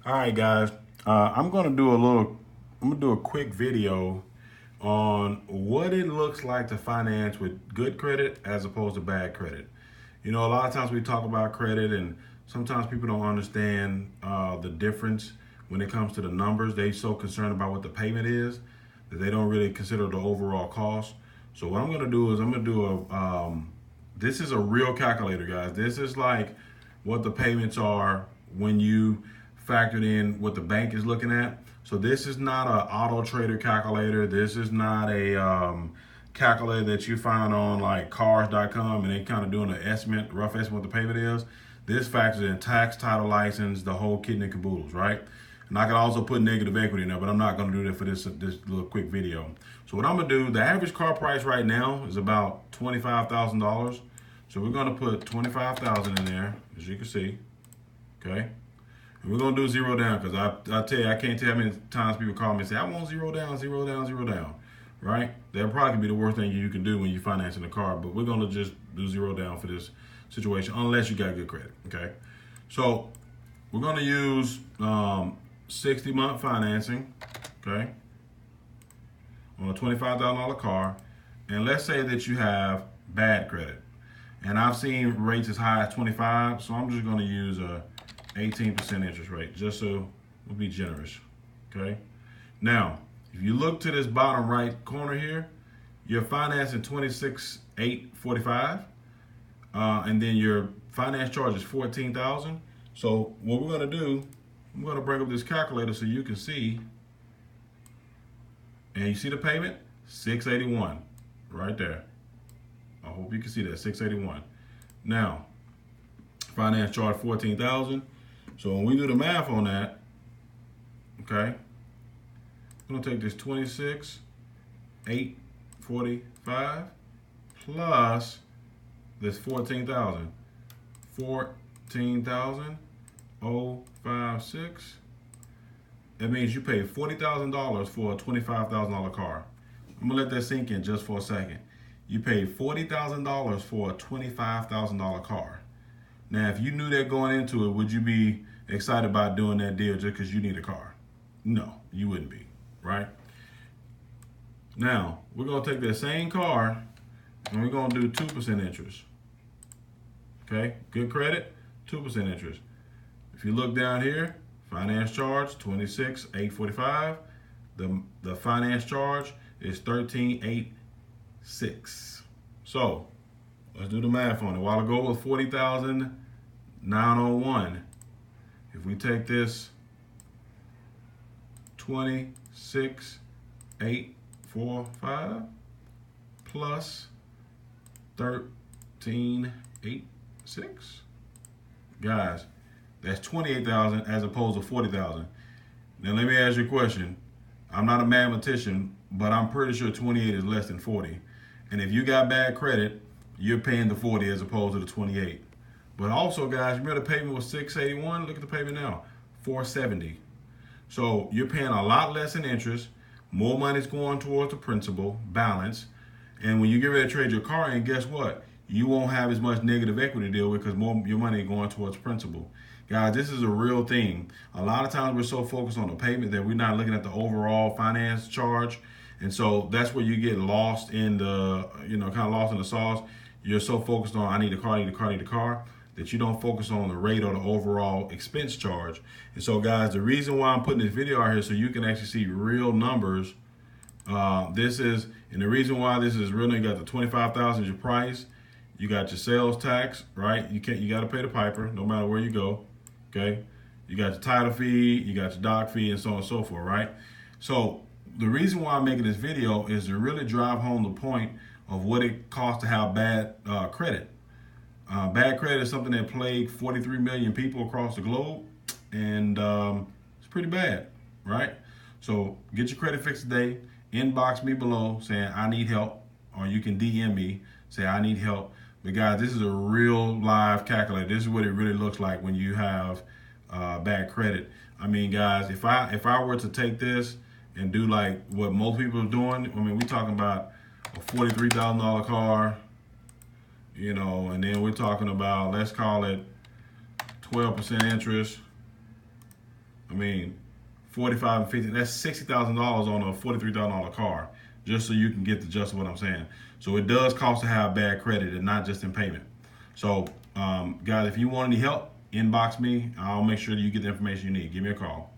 All right, guys. I'm gonna do a quick video on what it looks like to finance with good credit as opposed to bad credit. You know, a lot of times we talk about credit, and sometimes people don't understand the difference when it comes to the numbers. They so concerned about what the payment is that they don't really consider the overall cost. So what I'm gonna do is I'm gonna do this is a real calculator, guys. This is like what the payments are when you factored in what the bank is looking at. So this is not an auto trader calculator. This is not a calculator that you find on like cars.com and they kind of doing an estimate, rough estimate what the payment is. This factors in tax, title, license, the whole kit and caboodles, right? And I can also put negative equity in there, but I'm not going to do that for this little quick video. So what I'm going to do, the average car price right now is about $25,000. So we're going to put 25,000 in there, as you can see, okay? And we're gonna do zero down because I tell you, I can't tell how many times people call me and say, I want zero down, zero down, zero down. Right? That probably could be the worst thing you can do when you're financing a car, but we're gonna just do zero down for this situation unless you got good credit. Okay. So we're gonna use 60-month financing, okay, on a $25,000 car. And let's say that you have bad credit. And I've seen rates as high as 25, so I'm just gonna use a 18% interest rate, just so we'll be generous, okay? Now, if you look to this bottom right corner here, you're financing 26,845, and then your finance charge is 14,000. So what we're gonna do, I'm gonna bring up this calculator so you can see, and you see the payment, 681, right there. I hope you can see that, 681. Now, finance charge 14,000. So when we do the math on that, okay, I'm gonna take this 26,845 plus this 14,000. 14,056. That means you pay $40,000 for a $25,000 car. I'm gonna let that sink in just for a second. You paid $40,000 for a $25,000 car. Now, if you knew that going into it, would you be excited about doing that deal just because you need a car? No, you wouldn't be, right? Now, we're going to take that same car and we're going to do 2% interest. Okay, good credit, 2% interest. If you look down here, finance charge, 26,845. The finance charge is 13,806. So, let's do the math on it. A while ago it was 40,901. If we take this 26,845 plus 13,806, guys, that's 28,000 as opposed to 40,000. Now let me ask you a question. I'm not a mathematician, but I'm pretty sure 28 is less than 40. And if you got bad credit, you're paying the 40 as opposed to the 28. But also, guys, remember the payment was 681. Look at the payment now, 470. So you're paying a lot less in interest. More money's going towards the principal balance. And when you get ready to trade your car in, guess what? You won't have as much negative equity to deal with because more your money is going towards principal. Guys, this is a real thing. A lot of times we're so focused on the payment that we're not looking at the overall finance charge. And so that's where you get lost in the, kind of lost in the sauce. You're so focused on, I need a car, I need a car, I need a car, that you don't focus on the rate or the overall expense charge. And so, guys, the reason why I'm putting this video out here so you can actually see real numbers. And the reason why this is real, you got the 25,000 your price, you got your sales tax, right? You got to pay the piper no matter where you go, okay? You got your title fee, you got your doc fee, and so on and so forth, right? So the reason why I'm making this video is to really drive home the point of what it costs to have bad credit. Bad credit is something that plagued 43 million people across the globe, and it's pretty bad, right? So get your credit fixed today. Inbox me below saying I need help, or you can DM me, say I need help. But guys, this is a real live calculator. This is what it really looks like when you have bad credit. I mean, guys, if I were to take this and do like what most people are doing, I mean, we're talking about a $43,000 car, and then we're talking about, let's call it 12% interest. I mean, 45 and 50, that's $60,000 on a $43,000 car, just so you can get the gist of what I'm saying. So it does cost to have bad credit and not just in payment. So, guys, if you want any help, inbox me. I'll make sure that you get the information you need. Give me a call.